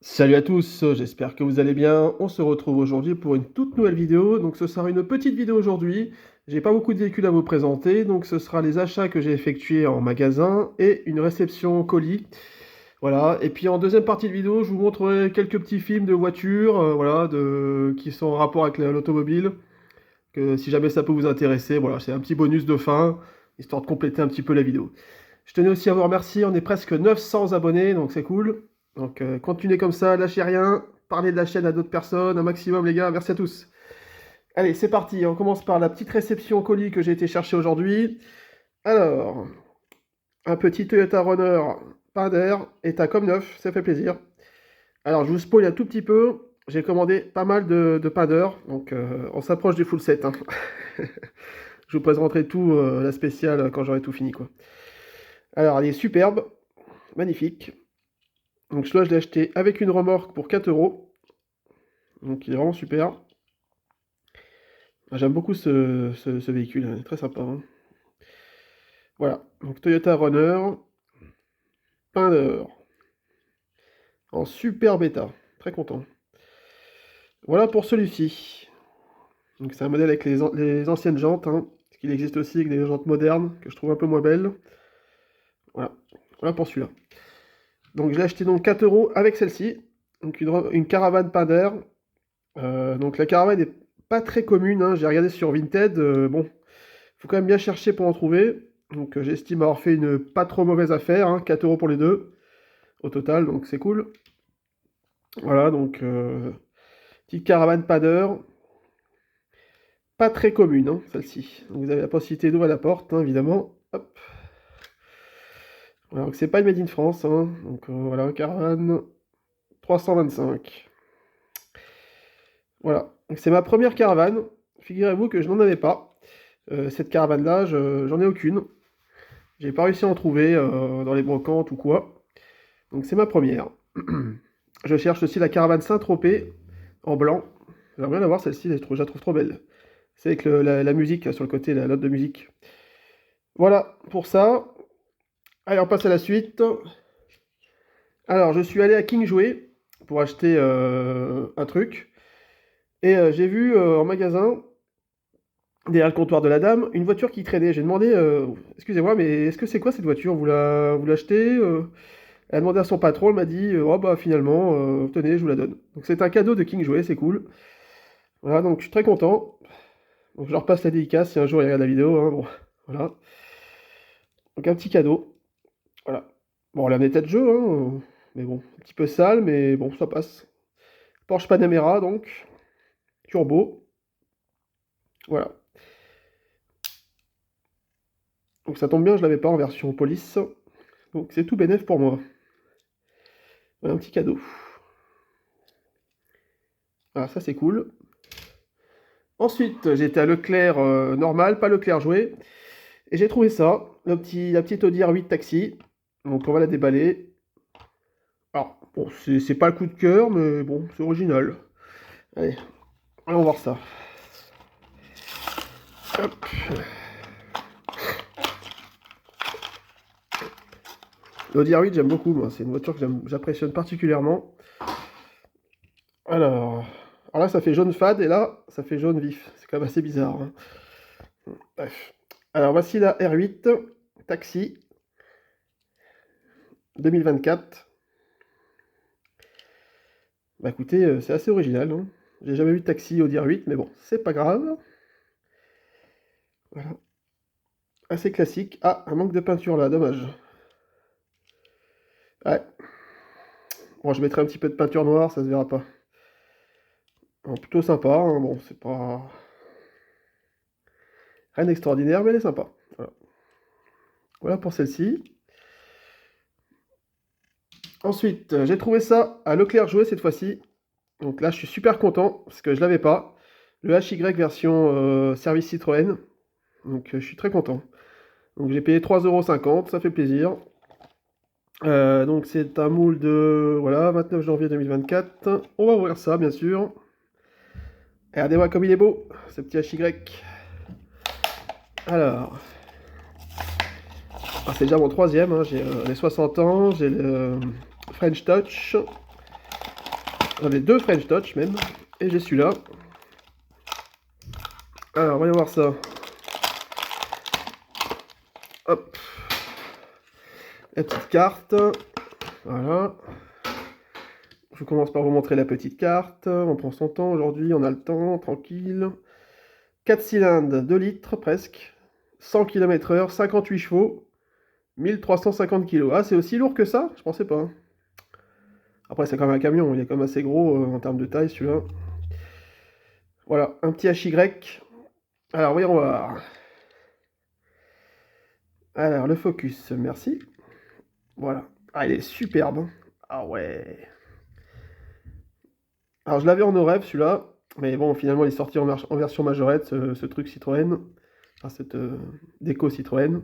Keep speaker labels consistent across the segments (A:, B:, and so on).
A: Salut à tous, j'espère que vous allez bien. On se retrouve aujourd'hui pour une toute nouvelle vidéo. Donc ce sera une petite vidéo aujourd'hui. J'ai pas beaucoup de véhicules à vous présenter, donc ce sera les achats que j'ai effectués en magasin et une réception colis. Voilà. Et puis en deuxième partie de vidéo, je vous montrerai quelques petits films de voitures, voilà, qui sont en rapport avec l'automobile. Que si jamais ça peut vous intéresser, voilà, c'est un petit bonus de fin, histoire de compléter un petit peu la vidéo. Je tenais aussi à vous remercier, on est presque 900 abonnés, donc c'est cool. Donc continuez comme ça, lâchez rien, parlez de la chaîne à d'autres personnes, un maximum les gars, merci à tous. Allez, c'est parti, on commence par la petite réception colis que j'ai été chercher aujourd'hui. Alors, un petit Toyota Runner, pas d'air, état comme neuf, ça fait plaisir. Alors, je vous spoil un tout petit peu, j'ai commandé pas mal de pain d'heure, donc on s'approche du full set, hein. Je vous présenterai tout, la spéciale, quand j'aurai tout fini, quoi. Alors, elle est superbe, magnifique. Donc celui-là, je l'ai acheté avec une remorque pour 4 euros. Donc il est vraiment super. J'aime beaucoup ce véhicule, il est très sympa, hein. Voilà, donc Toyota Runner, peint d'or, en super bêta. Très content. Voilà pour celui-ci. Donc c'est un modèle avec les anciennes jantes, hein, parce qu'il existe aussi avec des jantes modernes, que je trouve un peu moins belles. Voilà, voilà pour celui-là. Donc je l'ai acheté donc 4 euros avec celle-ci. Donc une caravane peint d'air. Donc la caravane n'est pas très commune, hein. J'ai regardé sur Vinted, bon, faut quand même bien chercher pour en trouver. Donc j'estime avoir fait une pas trop mauvaise affaire, hein, 4 euros pour les deux au total, donc c'est cool. Voilà, donc petite caravane padeur, pas très commune, hein, celle-ci. Donc vous avez la possibilité d'ouvrir la porte, hein, évidemment. Hop. Voilà, donc c'est pas une Made in France, hein. Donc voilà, caravane 325. Voilà, donc c'est ma première caravane. Figurez-vous que je n'en avais pas. Cette caravane-là, j'en ai aucune. J'ai pas réussi à en trouver dans les brocantes ou quoi. Donc c'est ma première. Je cherche aussi la caravane Saint-Tropez en blanc. J'aimerais bien la voir celle-ci, je la trouve trop belle. C'est avec la musique là, sur le côté, la note de musique. Voilà pour ça. Allez, on passe à la suite. Alors, je suis allé à King Jouet pour acheter un truc. Et j'ai vu en magasin, derrière le comptoir de la dame, une voiture qui traînait. J'ai demandé, excusez-moi, mais est-ce que c'est quoi cette voiture? Vous l'achetez? Elle a demandé à son patron, elle m'a dit, oh bah finalement, tenez, je vous la donne. Donc c'est un cadeau de King Jouet, c'est cool. Voilà, donc je suis très content. Donc je leur passe la dédicace si un jour ils regardent la vidéo, hein, bon, voilà. Donc un petit cadeau, voilà. Bon, la est de jeu, hein, mais bon, un petit peu sale, mais bon, ça passe. Porsche Panamera, donc, turbo, voilà. Donc ça tombe bien, je l'avais pas en version police, donc c'est tout bénef pour moi. Voilà, un petit cadeau. Voilà, ça c'est cool. Ensuite, j'étais à Leclerc normal, pas Leclerc jouet, et j'ai trouvé ça, la petite Audi R8 Taxi. Donc on va la déballer. Alors, bon, c'est pas le coup de cœur, mais bon, c'est original. Allez, allons voir ça. Hop. L'Audi R8, j'aime beaucoup, moi. C'est une voiture que j'apprécie particulièrement. Alors là, ça fait jaune fade, et là, ça fait jaune vif. C'est quand même assez bizarre, hein. Bref. Alors, voici la R8 Taxi 2024. Bah écoutez, c'est assez original, hein. J'ai jamais vu de taxi Audi R8, mais bon, c'est pas grave. Voilà. Assez classique. Ah, un manque de peinture là, dommage. Ouais. Bon, je mettrai un petit peu de peinture noire, ça se verra pas. Bon, plutôt sympa, hein. Bon, c'est pas rien d'extraordinaire, mais elle est sympa. Voilà, voilà pour celle-ci. Ensuite, j'ai trouvé ça à Leclerc Jouet cette fois-ci. Donc là, je suis super content, parce que je l'avais pas. Le HY version service Citroën. Donc je suis très content. Donc j'ai payé 3,50 €, ça fait plaisir. Donc c'est un moule de voilà, 29 janvier 2024. On va ouvrir ça, bien sûr. Regardez-moi comme il est beau, ce petit HY. Alors, c'est déjà mon troisième, hein. J'ai les 60 ans, j'ai le French Touch. J'en ai 2 French Touch même. Et j'ai celui-là. Alors, voyons voir ça. Hop. La petite carte. Voilà. Je commence par vous montrer la petite carte. On prend son temps aujourd'hui, on a le temps, tranquille. 4 cylindres, 2 litres presque. 100 km/h, 58 chevaux. 1350 kg. Ah, c'est aussi lourd que ça? Je pensais pas. Après, c'est quand même un camion, il est quand même assez gros en termes de taille celui-là. Voilà, un petit HY. Alors, voyons voir. Alors, le focus, merci. Voilà. Ah, il est superbe. Ah ouais. Alors, je l'avais en rêve celui-là. Mais bon, finalement, il est sorti en version majorette, ce truc Citroën. Enfin, cette déco Citroën.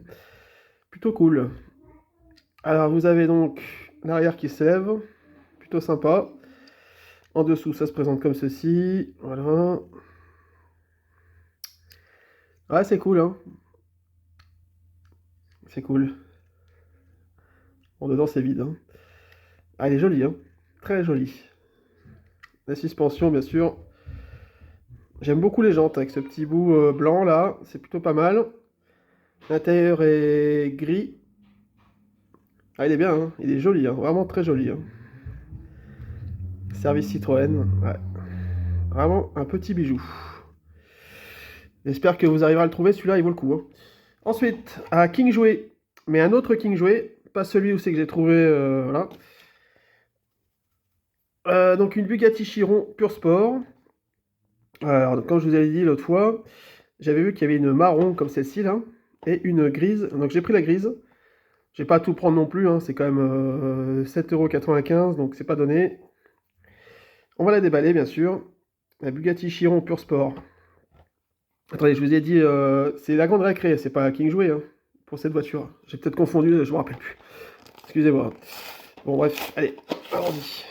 A: Plutôt cool. Alors, vous avez donc l'arrière qui se lève. Plutôt sympa. En dessous, ça se présente comme ceci. Voilà. Ouais, c'est cool, hein. C'est cool. Bon, dedans, c'est vide, hein. Ah, il est joli, hein. Très joli. La suspension, bien sûr. J'aime beaucoup les jantes avec ce petit bout blanc, là. C'est plutôt pas mal. L'intérieur est gris. Ah, il est bien, hein. Il est joli, hein. Vraiment très joli, hein. Service Citroën. Ouais. Vraiment un petit bijou. J'espère que vous arriverez à le trouver. Celui-là, il vaut le coup, hein. Ensuite, à King Jouet. Mais un autre King Jouet. Pas celui où c'est que j'ai trouvé... voilà. Donc une Bugatti Chiron Pure Sport. Alors, comme je vous avais dit l'autre fois, j'avais vu qu'il y avait une marron comme celle-ci là, et une grise. Donc j'ai pris la grise. Je vais pas tout prendre non plus, hein, c'est quand même 7,95 €, donc c'est pas donné. On va la déballer bien sûr. La Bugatti Chiron Pure Sport. Attendez, je vous ai dit, c'est la grande récré, c'est pas King Jouet, hein, pour cette voiture. J'ai peut-être confondu, je me rappelle plus. Excusez-moi. Bon bref, allez, allons-y.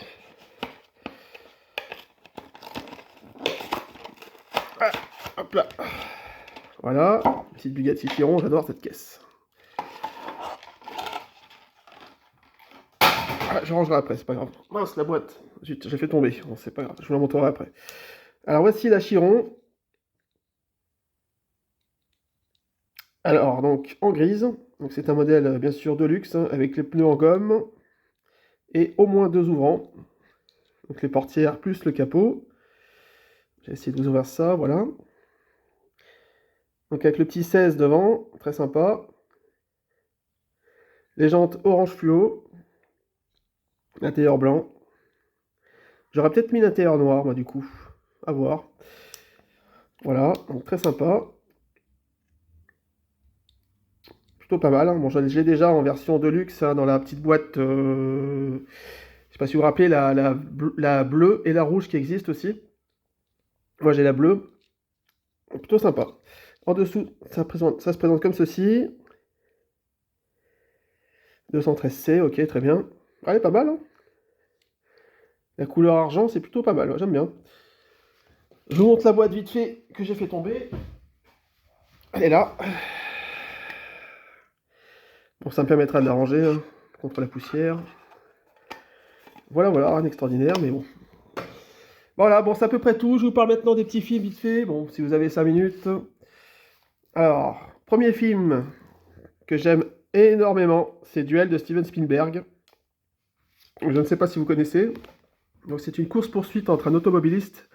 A: Ah, hop là. Voilà, petite Bugatti Chiron, j'adore cette caisse. Ah, je rangerai après, c'est pas grave. Mince, la boîte. Zut, j'ai fait tomber. Bon, c'est pas grave, je vous la montrerai après. Alors, voici la Chiron. Alors, donc, en grise. Donc, c'est un modèle, bien sûr, de luxe, hein, avec les pneus en gomme. Et au moins 2 ouvrants. Donc, les portières plus le capot. J'ai essayé de vous ouvrir ça, voilà. Donc, avec le petit 16 devant, très sympa. Les jantes orange fluo. L'intérieur blanc. J'aurais peut-être mis l'intérieur noir, moi, du coup. À voir. Voilà, donc très sympa. Plutôt pas mal, hein. Bon, je l'ai déjà en version Deluxe, hein, dans la petite boîte. Je sais pas si vous vous rappelez, la bleue et la rouge qui existent aussi. Moi, j'ai la bleue. Plutôt sympa. En dessous, ça se présente comme ceci. 213C, ok, très bien. Elle est pas mal, hein. La couleur argent, c'est plutôt pas mal, j'aime bien. Je vous montre la boîte vite fait que j'ai fait tomber. Elle est là. Bon, ça me permettra de la ranger, hein, contre la poussière. Voilà, voilà, rien d'extraordinaire, mais bon. Voilà, bon, c'est à peu près tout. Je vous parle maintenant des petits films vite fait. Bon, si vous avez 5 minutes. Alors, premier film que j'aime énormément, c'est Duel de Steven Spielberg. Je ne sais pas si vous connaissez. Donc, c'est une course-poursuite entre un automobiliste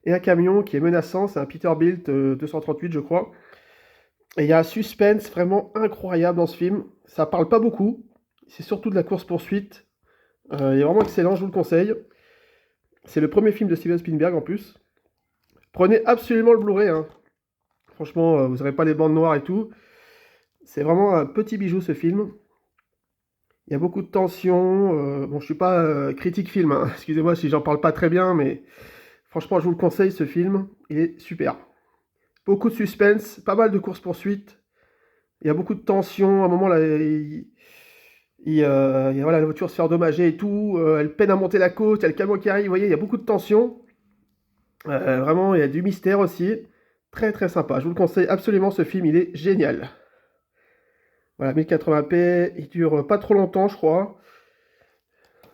A: et un camion qui est menaçant. C'est un Peterbilt 238, je crois. Et il y a un suspense vraiment incroyable dans ce film. Ça parle pas beaucoup. C'est surtout de la course-poursuite. Il est vraiment excellent, je vous le conseille. C'est le premier film de Steven Spielberg en plus. Prenez absolument le Blu-ray, hein. Franchement, vous n'aurez pas les bandes noires et tout. C'est vraiment un petit bijou ce film. Il y a beaucoup de tension. Bon, je suis pas critique film, hein. Excusez-moi si j'en parle pas très bien, mais franchement, je vous le conseille ce film. Il est super. Beaucoup de suspense, pas mal de courses-poursuites. Il y a beaucoup de tension. À un moment, là, voilà, la voiture se fait endommager et tout. Elle peine à monter la côte. Il y a le camion qui arrive. Vous voyez, il y a beaucoup de tension. Vraiment, il y a du mystère aussi. Très très sympa. Je vous le conseille absolument, ce film, il est génial. Voilà, 1080p, il dure pas trop longtemps, je crois.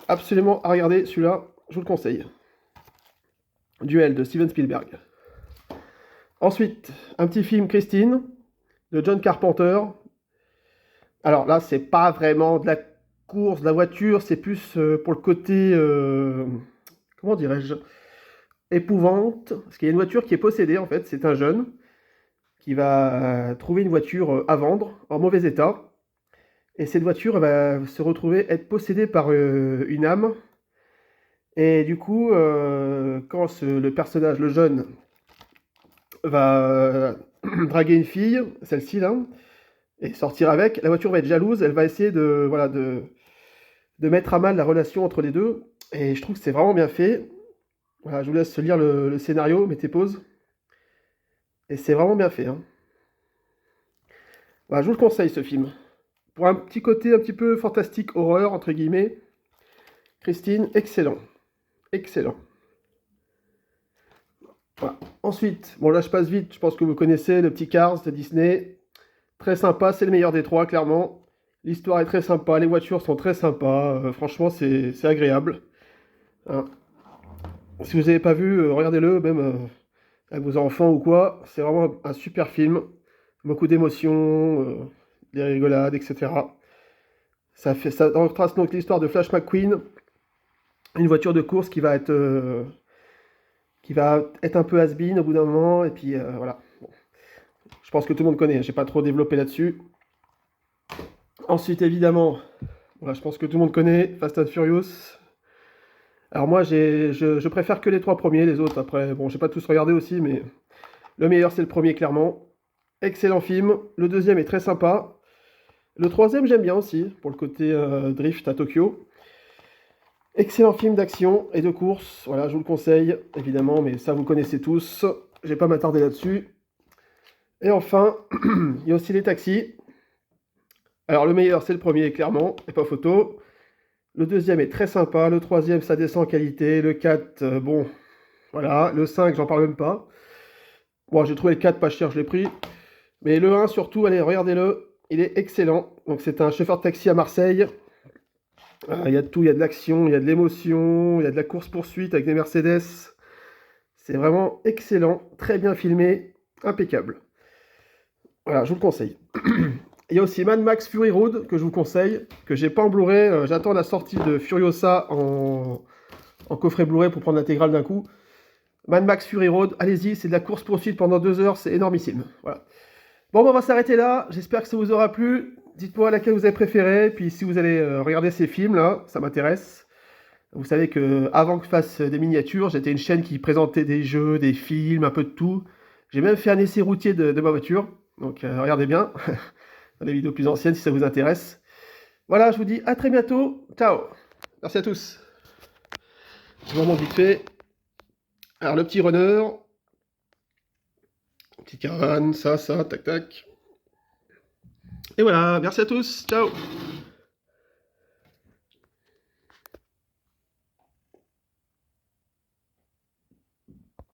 A: Absolument à regarder, celui-là, je vous le conseille. Duel de Steven Spielberg. Ensuite, un petit film Christine de John Carpenter. Alors là, c'est pas vraiment de la course, de la voiture, c'est plus pour le côté, comment dirais-je, épouvante. Parce qu'il y a une voiture qui est possédée en fait, c'est un jeune qui va trouver une voiture à vendre en mauvais état. Et cette voiture va se retrouver être possédée par une âme. Et du coup, quand le personnage, le jeune, va draguer une fille, celle-ci là, et sortir avec, la voiture va être jalouse, elle va essayer de, voilà, de mettre à mal la relation entre les deux. Et je trouve que c'est vraiment bien fait. Voilà, je vous laisse lire le scénario, mettez pause. Et c'est vraiment bien fait, hein. Voilà, je vous le conseille ce film. Pour un petit côté un petit peu fantastique, horreur, entre guillemets, Christine, excellent. Excellent. Voilà. Ensuite, bon là je passe vite, je pense que vous connaissez le petit Cars de Disney. Très sympa, c'est le meilleur des trois, clairement. L'histoire est très sympa, les voitures sont très sympas. Franchement, c'est agréable. Hein. Si vous n'avez pas vu, regardez-le, même avec vos enfants ou quoi. C'est vraiment un super film. Beaucoup d'émotions, des rigolades, etc. Ça retrace donc l'histoire de Flash McQueen, une voiture de course qui va être un peu has-been au bout d'un moment, et puis voilà. Bon. Je pense que tout le monde connaît, j'ai pas trop développé là-dessus. Ensuite, évidemment, voilà, je pense que tout le monde connaît Fast and Furious. Alors moi, je préfère que les trois premiers, les autres, après, bon, j'ai pas tous regardé aussi, mais le meilleur, c'est le premier, clairement. Excellent film. Le deuxième est très sympa. Le troisième, j'aime bien aussi, pour le côté drift à Tokyo. Excellent film d'action et de course. Voilà, je vous le conseille, évidemment, mais ça, vous connaissez tous. Je vais pas m'attarder là-dessus. Et enfin, il y a aussi les taxis. Alors, le meilleur, c'est le premier, clairement, et pas photo. Le deuxième est très sympa. Le troisième, ça descend en qualité. Le 4, bon, voilà. Le 5, j'en parle même pas. Bon, j'ai trouvé le 4 pas cher, je l'ai pris. Mais le 1, surtout, allez, regardez-le. Il est excellent. Donc, c'est un chauffeur de taxi à Marseille. Il y a de tout, il y a de l'action, il y a de l'émotion, il y a de la course-poursuite avec des Mercedes. C'est vraiment excellent, très bien filmé, impeccable. Voilà, je vous le conseille. Il y a aussi Mad Max Fury Road que je vous conseille, que j'ai pas en Blu-ray. J'attends la sortie de Furiosa en coffret Blu-ray pour prendre l'intégrale d'un coup. Mad Max Fury Road, allez-y, c'est de la course-poursuite pendant 2 heures, c'est énormissime. Voilà. Bon, on va s'arrêter là. J'espère que ça vous aura plu. Dites-moi laquelle vous avez préféré. Puis si vous allez regarder ces films-là, ça m'intéresse. Vous savez que avant que je fasse des miniatures, j'étais une chaîne qui présentait des jeux, des films, un peu de tout. J'ai même fait un essai routier de ma voiture. Donc regardez bien dans les vidéos plus anciennes si ça vous intéresse. Voilà, je vous dis à très bientôt. Ciao. Merci à tous. Je vous remonte vite fait. Alors le petit runner. Petite caravane, ça, tac, tac. Et voilà, merci à tous, ciao.